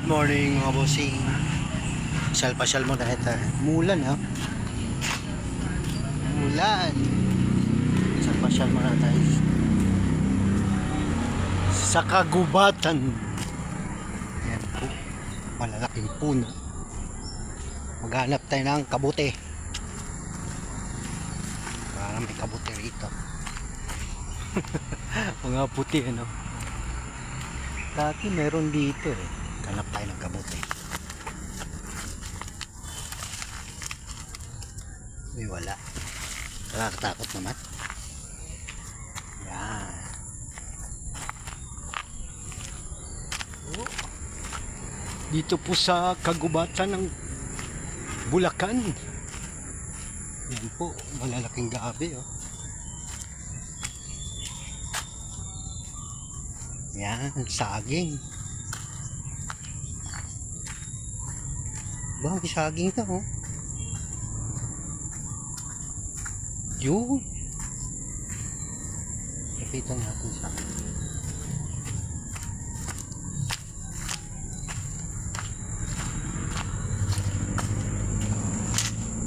Morning mga bossing. Pasyal muna ito. Mulan ha. Mulan. Pasyal muna tayo. Sa kagubatan. Yan po. Malalaking puno. Maghanap tayo ng kabuti. Parang may kabuti rito. Mga puti ano. Dati meron dito eh. Hanap tayo ng kabuti. Uy, wala. Nakakatakot naman. Yan. Oh. Dito po sa kagubatan ng Bulacan. Yan po, malalaking gabi oh. Yan, saging. Ba, may saging ito oh. Yun. Kapitan natin siya.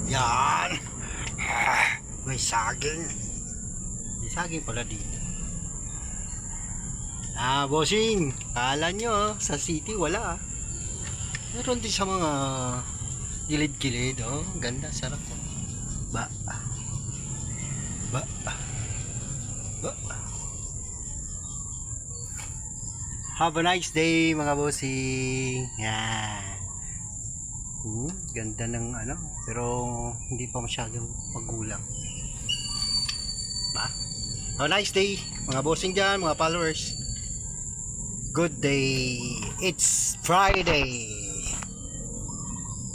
Yan. May saging. May saging pala dito. Bossing. Kala nyo sa city wala. Meron din sa mga gilid-gilid oh. Ganda, sarap oh. Ba. Have a nice day mga bossing. Yan. Ganda ng ano, pero hindi pa masyadong magulang. Ba? Have a nice day mga bossing dyan, mga followers. Good day. It's Friday.